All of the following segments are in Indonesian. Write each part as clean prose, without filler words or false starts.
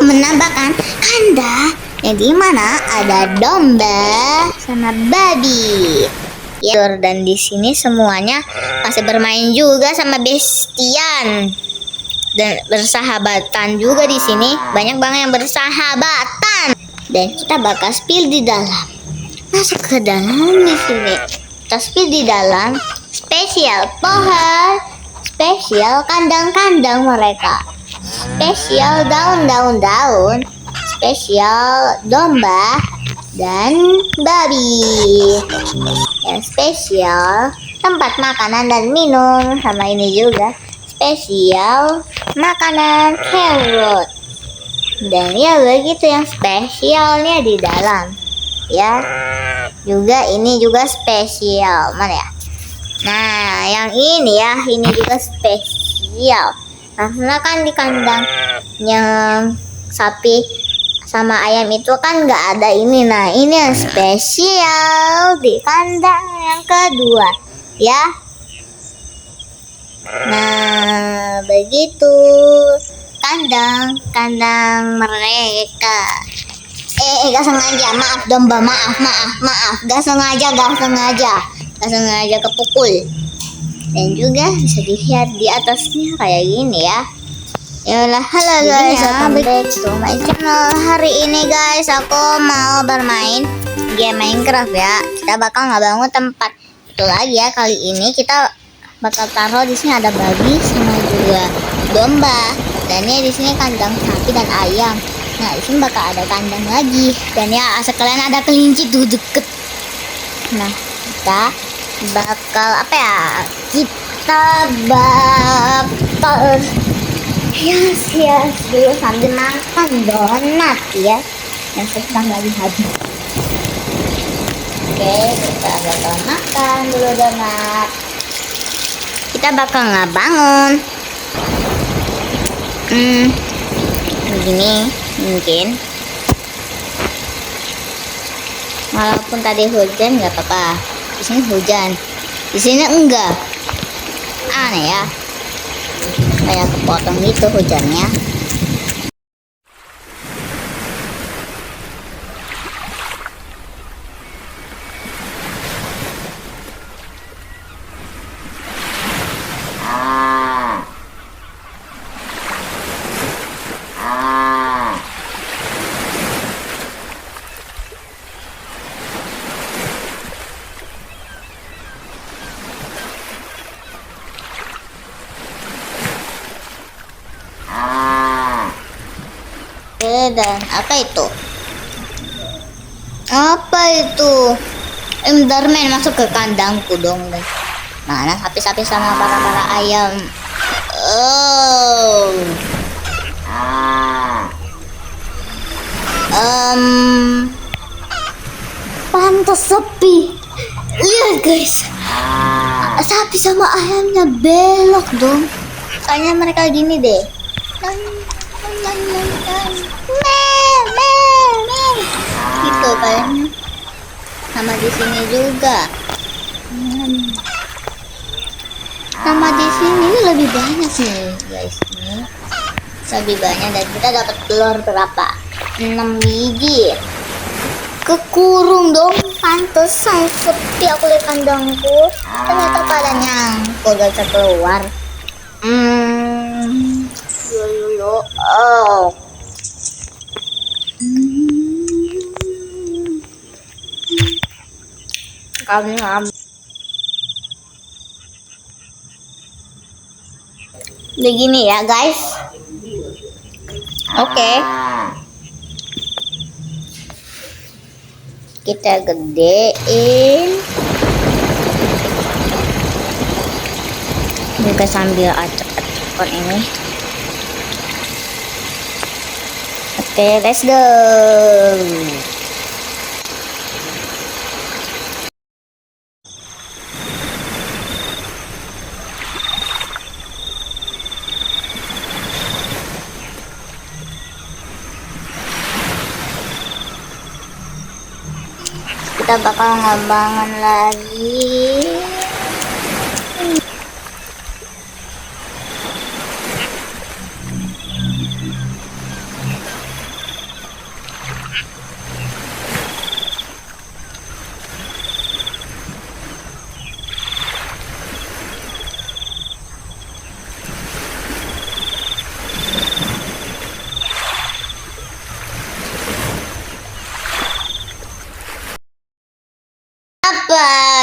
menampakkan kandang yang dimana ada domba sama babi. Ya, dan di sini semuanya masih bermain juga sama bestian dan bersahabatan juga di sini. Banyak banget yang bersahabatan. Dan kita bakal spill di dalam. Masuk ke dalam di sini. Kita spill di dalam. Spesial pohon, spesial kandang-kandang mereka, spesial daun-daun, spesial domba dan babi, yang spesial tempat makanan dan minum, sama ini juga spesial makanan carrot. Dan ya begitu yang spesialnya di dalam ya. Juga ini juga spesial, mana ya? Nah, yang ini ya, ini juga spesial. Karena kan di kandang yang sapi sama ayam itu kan nggak ada ini. Nah, ini yang spesial di kandang yang kedua, ya. Nah, begitu kandang mereka. Gak sengaja, maaf domba, maaf, gak sengaja kepukul. Dan juga bisa dilihat di atasnya kayak gini ya. Yalah, halo guys, welcome back to my channel. Hari ini guys, aku mau bermain game Minecraft ya. Kita bakal ngebangun tempat itu lagi ya. Kali ini kita bakal taruh di sini ada babi sama juga domba. Dan ini di sini kandang sapi dan ayam. Nah, di sini bakal ada kandang lagi. Dan ya, sekalian ada kelinci tuh deket. Nah, kita bakal apa ya? Kita bakal hias dulu sambil makan donat ya, yang sedang lagi habis. Oke, kita bakal makan dulu donat. Kita bakal ngebangun. Begini mungkin. Walaupun tadi hujan nggak apa-apa. Di sini hujan, di sini enggak. Aneh ya. Kayak kepotong gitu hujannya. Dan apa itu? Apa itu? Enderman masuk ke kandangku dong. Mana sapi-sapi sama para ayam? Oh. Pantas sepi. Lihat guys. Sapi sama ayamnya belok dong. Kayaknya mereka gini deh. Gitu kayaknya. Sama di sini juga. Sama di sini lebih banyak nih guys, nih lebih banyak. Dan kita dapat telur berapa? 6 biji. Kekurung dong, pantesan sepi aku lihat kandangku. Ternyata pada nyangkut gak bisa keluar. Oh. Kami begini ya guys. Oke. Kita gedein. Juga sambil acak-acakan ini. Oke, let's go. Kita bakal ngebangun lagi.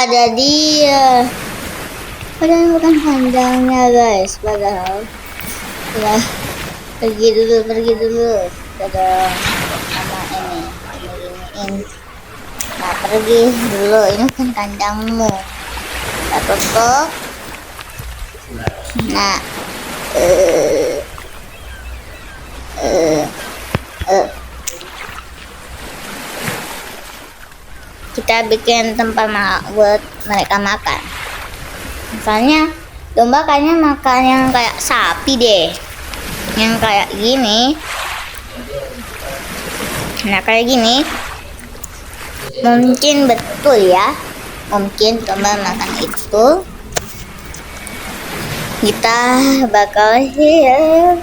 ada dia. Padahal bukan kandangnya guys. Padahal ya, pergi dulu. Dadah sama ini. Nah, pergi dulu. Ini kan kandangmu. Kita tutup. Nah, kita bikin tempat buat mereka makan. Misalnya domba kayaknya makan yang kayak sapi deh, yang kayak gini. Nah, kayak gini mungkin betul ya, mungkin domba makan itu. Kita bakal hias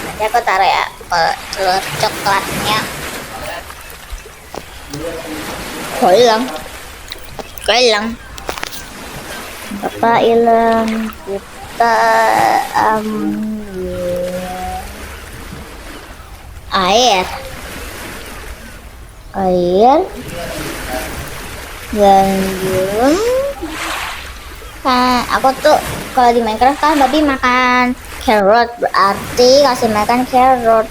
nanti aku taruh ya telur coklatnya. Kok hilang Bapak hilang. Kita ambil air gandum. Kan aku tuh kalau di Minecraft kan babi makan carrot, berarti kasih makan carrot.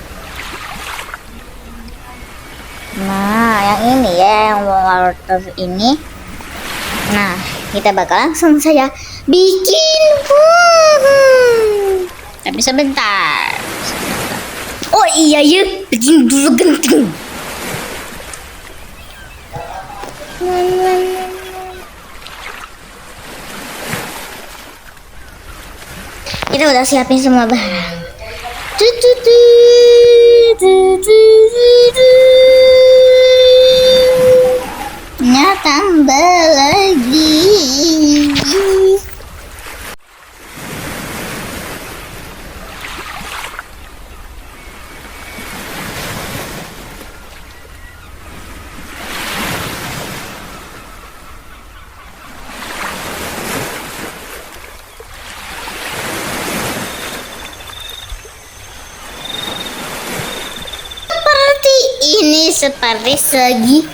Nah, yang ini ya, yang water ini. Nah, kita bakal langsung saja bikin. Tapi sebentar. Oh iya yuk, bikin dulu genting. Kita udah siapin semua barang. Nah, tambah lagi. Ini seperti segitiga.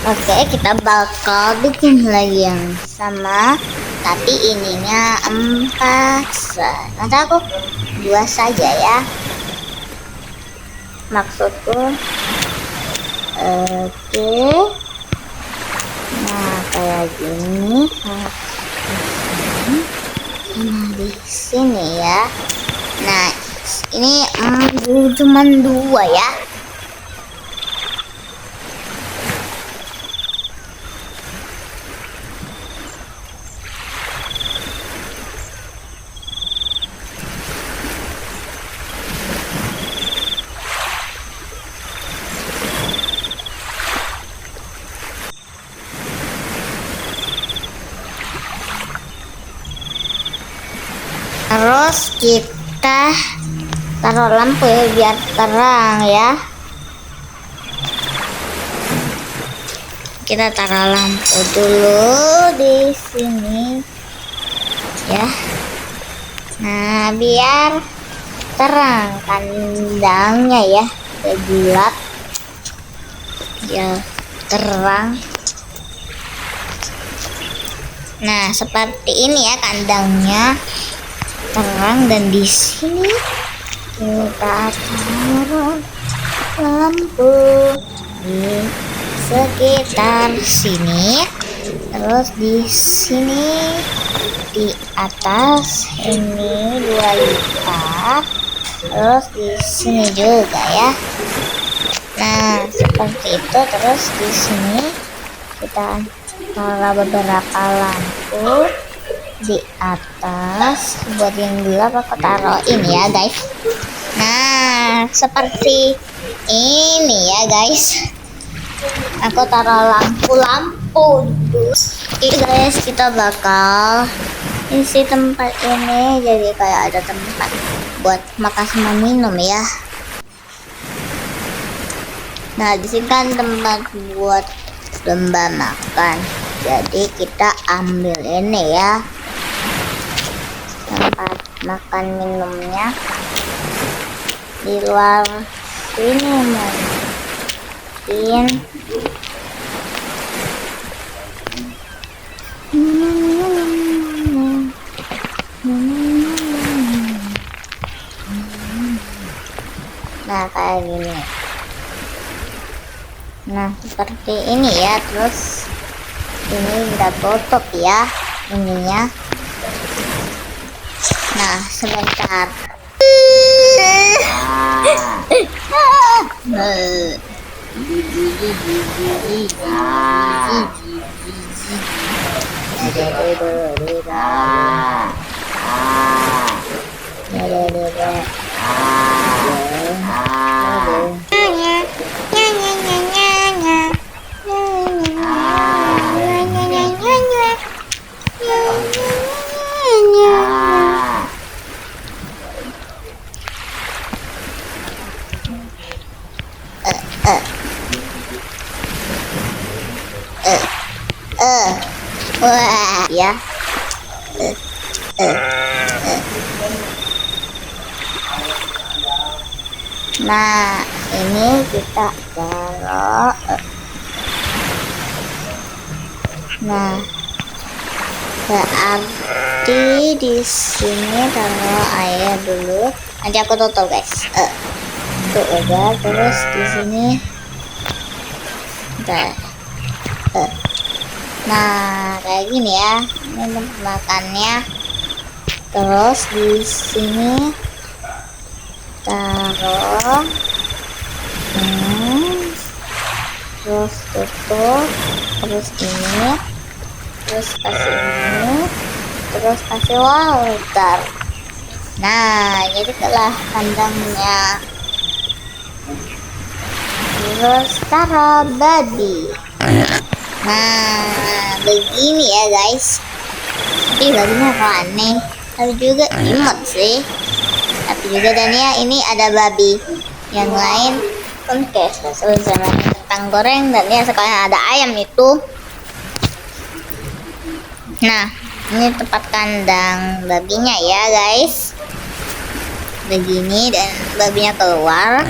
Oke, kita bakal bikin lagi yang sama, tapi ininya 4. Nanti aku 2 saja ya. Maksudku oke. Nah, kayak gini. Nah, di sini ya. Nah, ini cuma 2 ya. Terus kita taruh lampu ya biar terang ya. Kita taruh lampu dulu di sini ya. Nah, biar terang kandangnya ya, gelap ya, terang. Nah, seperti ini ya kandangnya, terang. Dan di sini kita taruh lampu di sekitar sini. Terus di sini di atas ini 2 lipat. Terus di sini juga ya. Nah, seperti itu. Terus di sini kita taruh beberapa lampu di atas buat yang gelap. Aku taruhin ya guys. Nah, seperti ini ya guys. Aku taruh lampu dulu. Oke guys, kita bakal isi tempat ini jadi kayak ada tempat buat makan sama minum ya. Nah, di sini kan tempat buat domba makan. Jadi kita ambil ini ya, tempat makan minumnya di luar sini mungkin. Nah, kayak gini. Nah, seperti ini ya. Terus ini udah tutup ya ininya. Nah, sebentar. Wah, ya. Nah, ini kita taruh. Nah, berarti di sini taruh air dulu. Nanti aku tutup, guys. Tuh udah. Terus di sini. Nah, kayak gini ya. Ini tempat makannya. Terus di sini taruh. Terus tutup. Terus ini. Terus kasih ini. Terus kasih water. Nah, jadi telah kandangnya. Terus taruh babi. Nah, begini ya guys. Tapi babinya kok aneh. Tapi juga imut sih. Tapi juga dan ya ini ada babi. Yang lain oke, selesai kentang goreng dan ya sekarang ada ayam itu. Nah, ini tempat kandang babinya ya guys. Begini dan babinya keluar.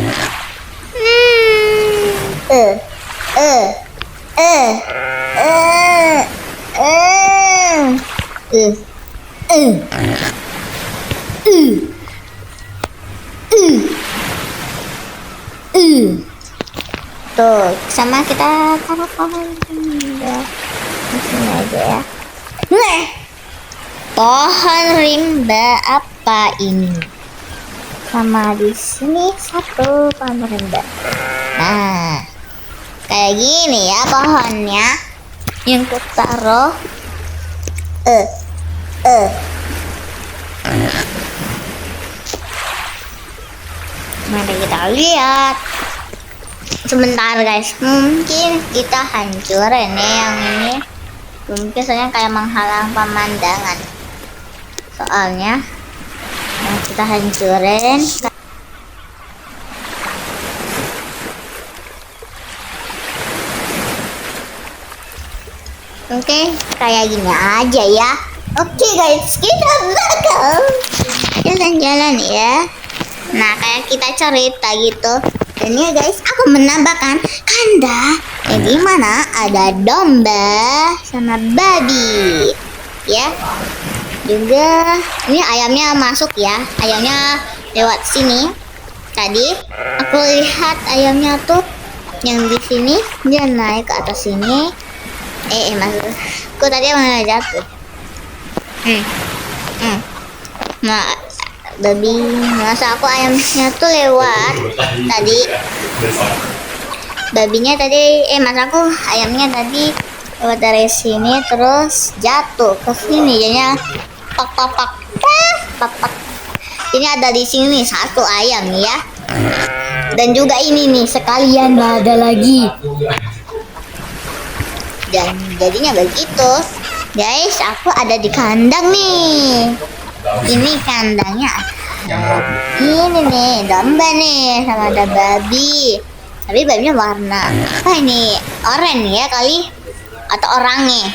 Tuh, sama kita taruh pohon rimba di sini aja ya. Nah, pohon rimba apa ini? Sama di sini satu pohon rimba. Nah, kayak gini ya pohonnya yang kita taruh. Mari kita lihat. Sebentar guys, mungkin kita hancurin nih yang ini. Mungkin soalnya kayak menghalang pemandangan. Soalnya kita hancurin. Oke, kayak gini aja ya. Oke guys, kita bakal jalan-jalan ya. Nah, kayak kita cerita gitu. Dan ya guys, aku menambahkan kandang yang dimana ada domba sama babi. Ya. Juga ini ayamnya masuk ya. Ayamnya lewat sini. Tadi aku lihat ayamnya tuh yang di sini dia naik ke atas sini. Maksudku tadi mau jatuh. Nah, babi masa aku ayamnya tuh lewat tadi. Babinya tadi masa aku ayamnya tadi lewat dari sini terus jatuh ke sini jadinya pak. Ini ada di sini satu ayam ya. Dan juga ini nih sekalian ada lagi. Dan jadinya begitu. Guys, aku ada di kandang nih. Ini kandangnya. Ini nih domba nih sama ada babi. Tapi babinya warna apa ini? Oranye ya kali, atau oranye.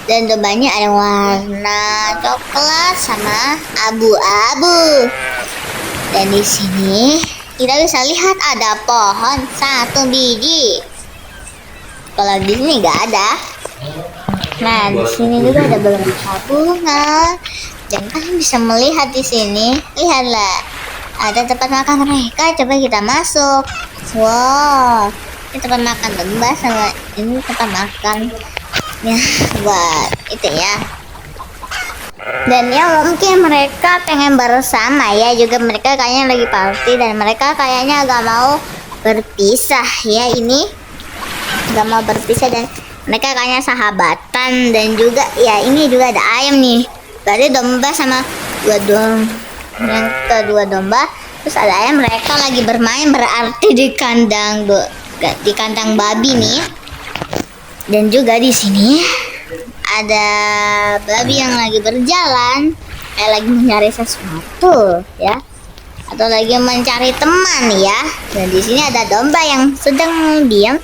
Dan dombanya ada warna coklat sama abu-abu. Dan di sini kita bisa lihat ada pohon 1 biji. Kalau di sini nggak ada. Nah, di sini juga ada beberapa bunga. Dan kalian bisa melihat di sini. Lihatlah, ada tempat makan mereka. Coba kita masuk. Wow, ini tempat makan domba sama ini tempat makan ya buat itu ya. Dan ya mungkin mereka pengen bersama ya, juga mereka kayaknya lagi party dan mereka kayaknya agak mau berpisah ya, ini gak mau berpisah dan mereka kayaknya sahabatan. Dan juga ya ini juga ada ayam nih, berarti domba sama yang kedua domba, terus ada ayam, mereka lagi bermain berarti di kandang babi nih. Dan juga di sini ada babi yang lagi berjalan, kayak lagi mencari sesuatu ya, atau lagi mencari teman ya. Dan di sini ada domba yang sedang diam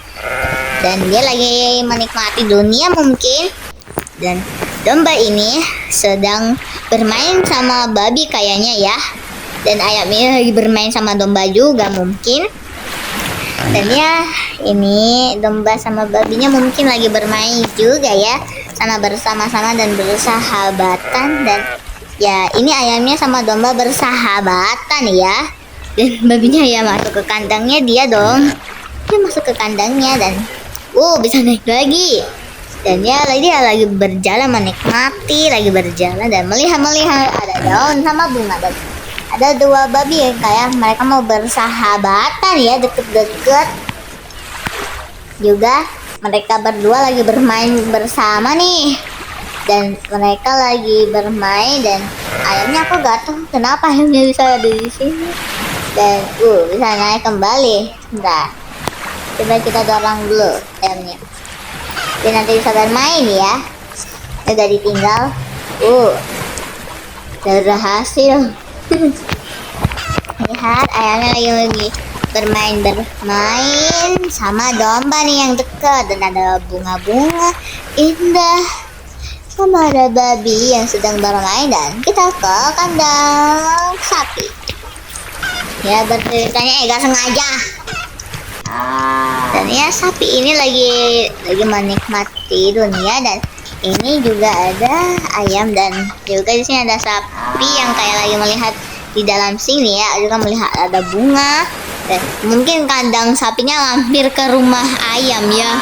dan dia lagi menikmati dunia mungkin. Dan domba ini sedang bermain sama babi kayaknya ya. Dan ayam ini lagi bermain sama domba juga mungkin. Dan ya ini domba sama babinya mungkin lagi bermain juga ya, sama bersama-sama dan bersahabatan. Dan ya ini ayamnya sama domba bersahabatan ya. Dan babinya ya masuk ke kandangnya dia dong. Dia masuk ke kandangnya dan bisa naik lagi. Dan dia lagi berjalan menikmati, lagi berjalan dan melihat ada daun sama bunga. Dan ada 2 babi yang kayak mereka mau bersahabatan ya, deket-deket. Juga mereka berdua lagi bermain bersama nih. Dan mereka lagi bermain dan ayamnya aku gak tahu kenapa ayamnya bisa ada di sini. Dan bisa naik kembali. Bentar, coba kita dorong dulu ayamnya. Dan nanti bisa bermain ya. Udah ditinggal. Udah berhasil. Lihat ayamnya lagi bermain sama domba nih yang dekat. Dan ada bunga-bunga indah sama ada babi yang sedang bermain. Dan kita ke kandang sapi ya, berceritanya gak sengaja. Dan ya sapi ini lagi menikmati dunia. Dan ini juga ada ayam dan juga di sini ada sapi yang kayak lagi melihat di dalam sini ya, juga melihat ada bunga. Dan mungkin kandang sapinya lampir ke rumah ayam ya.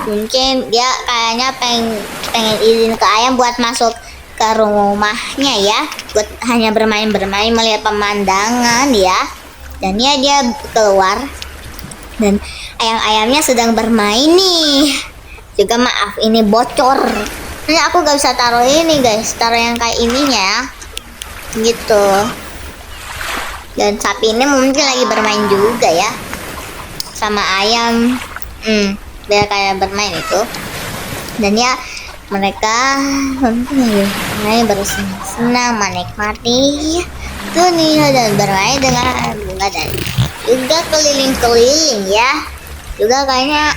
Mungkin dia kayaknya pengen izin ke ayam buat masuk ke rumahnya ya, buat hanya bermain melihat pemandangan ya. Dan ya dia keluar dan ayam-ayamnya sedang bermain nih. Juga maaf ini bocor. Ini aku gak bisa taruh ini guys, taruh yang kayak ininya gitu. Dan sapi ini mungkin lagi bermain juga ya sama ayam. Biar kayak bermain itu. Dan ya mereka mungkin lagi bersenang-senang menikmati dunia dan bermain dengan bunga. Dan juga keliling-keliling ya. Juga kayaknya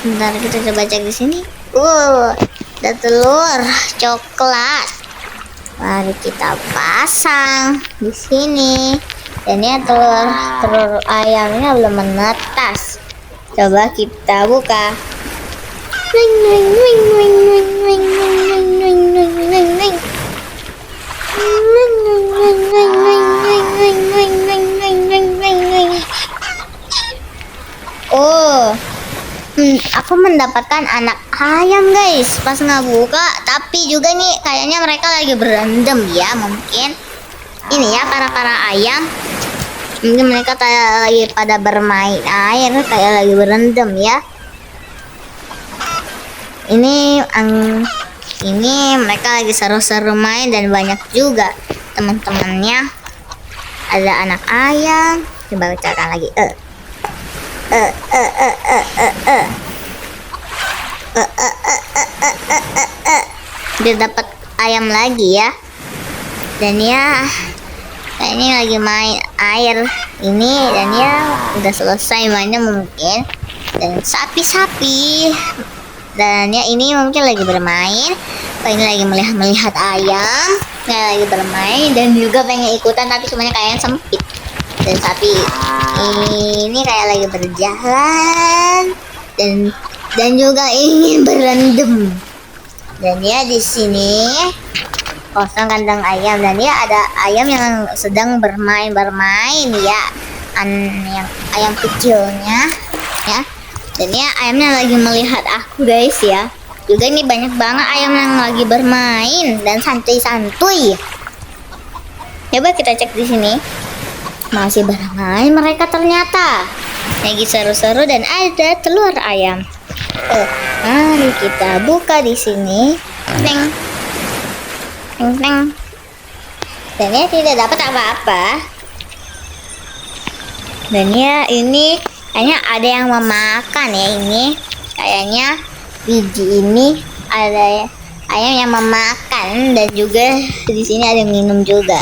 sebentar kita coba cek di sini. Ada telur coklat. Mari kita pasang di sini. Dan ya telur ayamnya belum menetas. Coba kita buka. Aku mendapatkan anak ayam guys pas ngebuka. Tapi juga nih kayaknya mereka lagi berantem ya, mungkin ini ya para ayam. Mungkin mereka lagi pada bermain air, kayak lagi berantem ya. Ini mereka lagi seru-seru main dan banyak juga teman-temannya. Ada anak ayam. Coba bacakan lagi. Dia dapat ayam lagi ya. Dan ya kayaknya lagi main air ini, dan ya udah selesai mainnya mungkin. Dan sapi-sapi, dan ya ini mungkin lagi bermain. Ini lagi melihat ayam lagi bermain, dan juga pengen ikutan tapi semuanya kayak sempit. Dan sapi ini kayak lagi berjalan dan juga ingin berendam. Dan ya di sini kosong kandang ayam, dan ya ada ayam yang sedang bermain ya, yang ayam kecilnya ya. Dan ya ayamnya lagi melihat aku guys ya. Juga ini banyak banget ayam yang lagi bermain dan santuy. Coba kita cek di sini. Masih bermain mereka ternyata. Lagi seru-seru dan ada telur ayam. Mari kita buka di sini. Neng. Dan ya tidak dapat apa-apa. Dan ya ini kayaknya ada yang memakan ya ini. Kayaknya biji ini ada ayam yang memakan, dan juga di sini ada yang minum juga.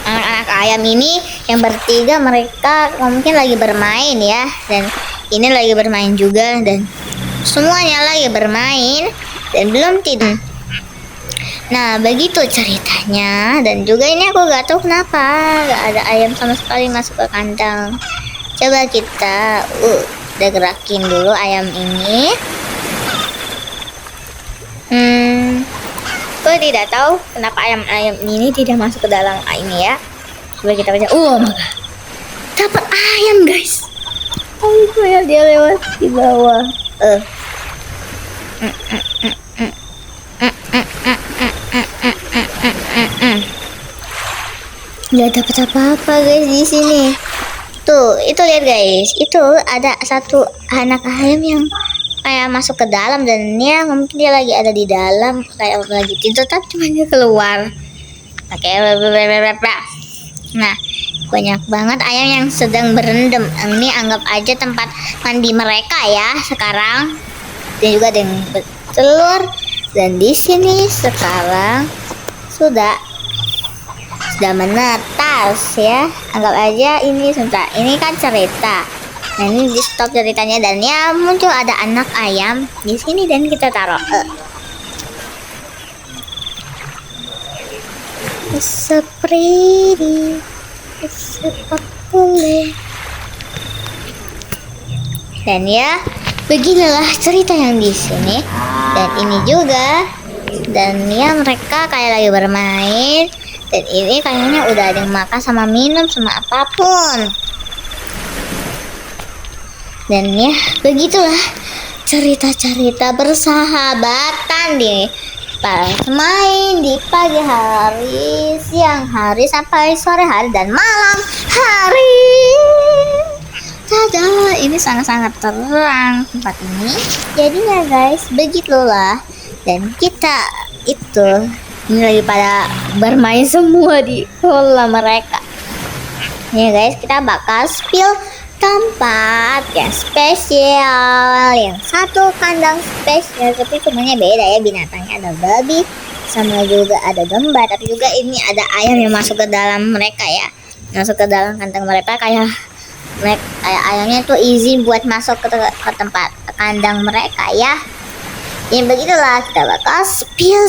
Anak-anak ayam ini yang bertiga mereka mungkin lagi bermain ya, dan ini lagi bermain juga, dan semuanya lagi bermain dan belum tidur. Nah begitu ceritanya, dan juga ini aku gak tahu kenapa gak ada ayam sama sekali masuk ke kandang. Coba kita udah gerakin dulu ayam ini. Aku tidak tahu kenapa ayam ini tidak masuk ke dalam ini ya. Coba kita baca. Oh my god, dapat ayam guys. Oh my god, dia lewat di bawah. Nggak dapat apa-apa guys di sini. Tuh, itu lihat guys, itu ada satu anak ayam yang kayak masuk ke dalam, dan ya mungkin dia lagi ada di dalam kayak lagi tidur, tapi cuma dia keluar. Oke, nah banyak banget ayam yang sedang berendam. Ini anggap aja tempat mandi mereka ya sekarang. Dan juga ada yang bertelur, dan di sini sekarang sudah menetas ya. Anggap aja ini sebentar, ini kan cerita. Nah ini di stop ceritanya, dan ya muncul ada anak ayam di sini, dan kita taruh seperti dan ya beginilah cerita yang di sini. Dan ini juga, dan ya mereka kayak lagi bermain. Dan ini kayaknya udah ada yang makan sama minum sama apapun. Dan ya begitulah cerita-cerita bersahabatan di main di pagi hari, siang hari, sampai sore hari, dan malam hari. Tada, ini sangat-sangat terang tempat ini. Jadinya guys, begitulah. Dan kita itu ini lagi pada bermain semua di kolam mereka. Ya guys, kita bakal spill tempat yang spesial. Yang satu kandang spesial, tapi semuanya beda ya binatangnya. Ada babi, sama juga ada domba, tapi juga ini ada ayam yang masuk ke dalam mereka ya. Masuk ke dalam kandang mereka, kayak ayamnya tuh izin buat masuk ke tempat kandang mereka ya. Ya begitulah, kita bakal spill.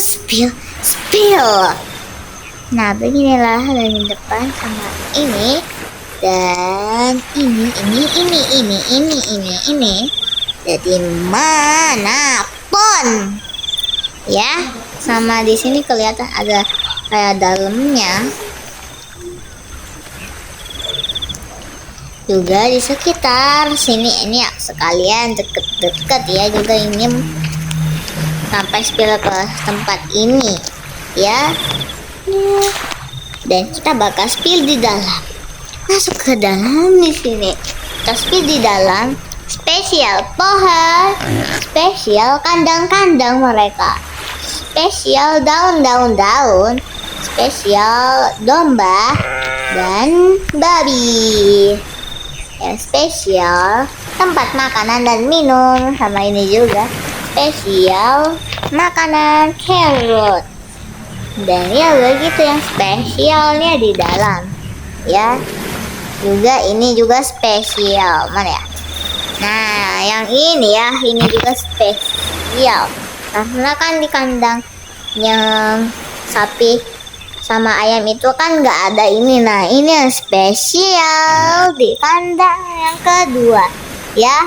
Nah beginilah dari depan sama ini, dan ini. Jadi manapun ya, sama di sini kelihatan ada kayak dalamnya juga di sekitar sini. Ini ya sekalian deket-deket ya, juga ini sampai spill ke tempat ini ya. Dan kita bakal spill di dalam, masuk ke dalam di sini. Kita spill di dalam, spesial pohon, spesial kandang-kandang mereka, spesial daun, spesial domba dan babi ya, spesial tempat makanan dan minum, sama ini juga spesial makanan carrot. Dan ya begitu yang spesialnya di dalam. ya. Juga ini juga spesial, mana ya? Nah, yang ini ya, ini juga spesial. Karena kan di kandang yang sapi sama ayam itu kan nggak ada ini. Nah, ini yang spesial di kandang yang kedua, ya.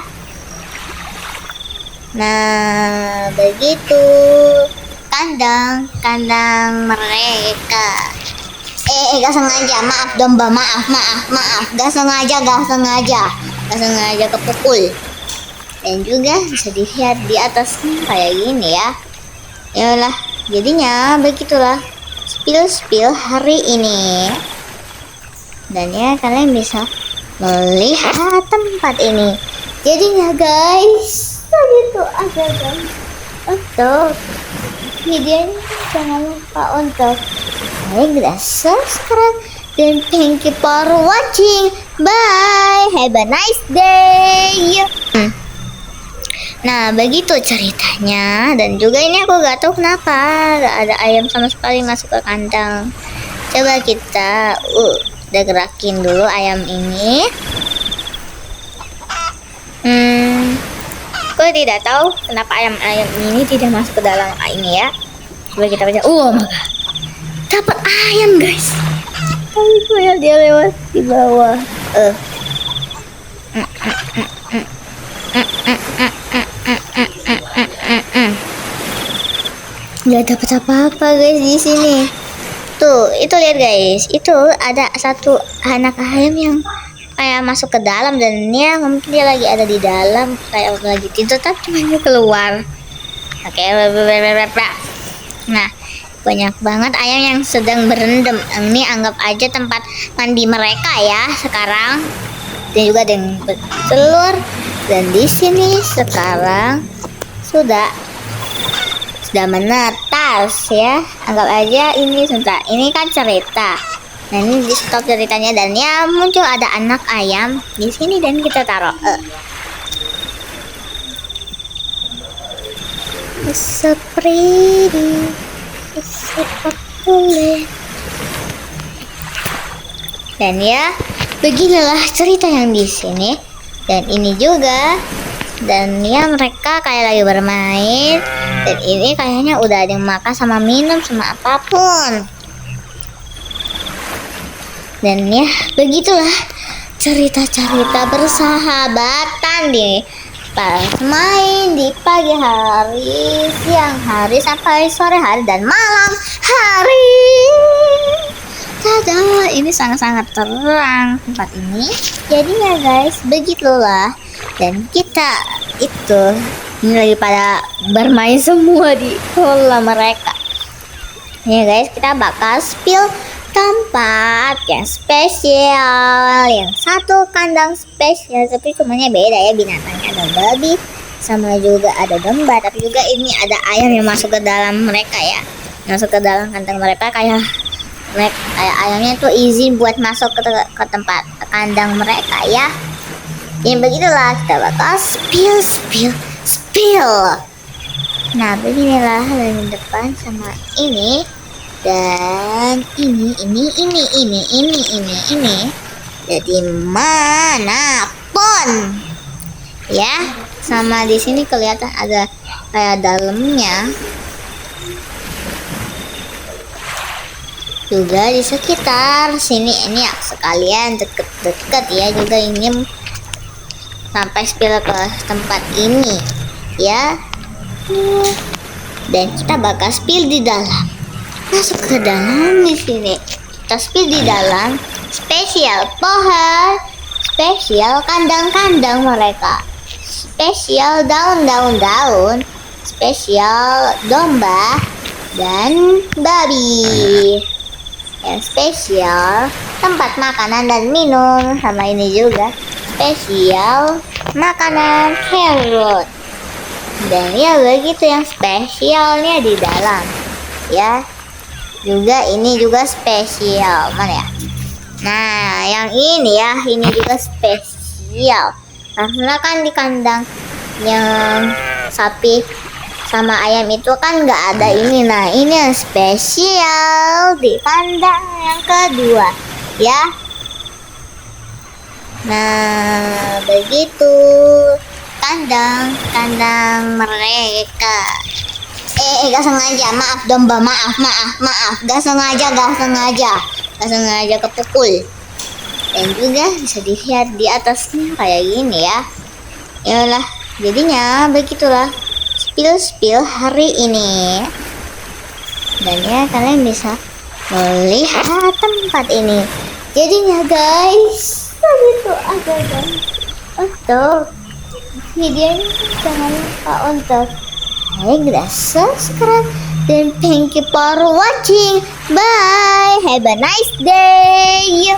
Nah, begitu kandang mereka. Gak sengaja, maaf domba, maaf, gak sengaja kepukul. Dan juga bisa dilihat di atasnya kayak gini ya. Yalah, jadinya begitulah spill hari ini. Dan ya, kalian bisa melihat tempat ini. Jadinya guys, begitu aja guys. Untuk videonya jangan lupa untuk like dan subscribe, dan thank you for watching. Bye, have a nice day. Nah, begitu ceritanya. Dan juga ini aku gak tahu kenapa gak ada ayam sama sekali masuk ke kandang. Coba kita udah gerakin dulu ayam ini. Aku tidak tahu kenapa ayam-ayam ini tidak masuk ke dalam ini ya. Coba kita baca. Oh my god, dapat ayam guys. Tapi kayak dia lewat di bawah. Nggak dapat apa-apa guys di sini. Tuh, itu lihat guys. Itu ada satu anak ayam yang kayak masuk ke dalam, dan ya mungkin dia lagi ada di dalam kayak lagi tidur, tapi dia keluar. Oke, nah banyak banget ayam yang sedang berendam. Ini anggap aja tempat mandi mereka ya sekarang. Dan juga ada yang bertelur. Dan di sini sekarang sudah menetas ya. Anggap aja ini sebentar. Ini kan cerita. Nah, ini di stop ceritanya, dan ya muncul ada anak ayam di sini dan kita taruh. Seperti dan ya beginilah cerita yang di sini. Dan ini juga, dan ya mereka kayak lagi bermain, dan ini kayaknya udah ada yang makan sama minum sama apapun. Dan ya begitulah cerita-cerita bersahabatan di pas main di pagi hari, siang hari, sampai sore hari dan malam hari. Tada, ini sangat-sangat terang tempat ini. Jadinya guys, begitulah. Dan kita itu ini lagi pada bermain semua di kolam mereka. Ya guys, kita bakal spill tempat yang spesial, yang satu kandang spesial, tapi semuanya beda ya binatangnya. Ada babi, sama juga ada domba, tapi juga ini ada ayam yang masuk ke dalam mereka ya, masuk ke dalam kandang mereka. Kayak ayamnya tuh izin buat masuk ke tempat kandang mereka ya. Ya begitulah, kita bakal spill. Nah, beginilah dari depan sama ini. Dan ini jadi manapun ya. Sama di sini kelihatan ada kayak dalamnya juga di sekitar sini. Ini ya sekalian deket ya, juga ini sampai spill ke tempat ini ya. Dan kita bakal spill di dalam, masuk ke dalam di sini. Kita spill di dalam spesial pohon, spesial kandang-kandang mereka, spesial daun, spesial domba dan babi, yang spesial tempat makanan dan minum, sama ini juga spesial makanan carrot. Dan ya begitu yang spesialnya di dalam ya. Juga ini juga spesial, mana ya? Nah, yang ini ya, ini juga spesial karena kan di kandang yang sapi sama ayam itu kan nggak ada ini. Nah, ini yang spesial di kandang yang kedua ya. Nah, begitu kandang mereka. Gak sengaja, maaf domba, maaf, gak sengaja kepukul. Dan juga bisa dilihat di atasnya kayak gini ya. Yalah, jadinya begitulah spill hari ini. Dan ya kalian bisa melihat tempat ini. Jadinya guys, begitu aja guys. Untuk videonya jangan lupa untuk like dan subscribe. Dan thank you for watching. Bye. Have a nice day.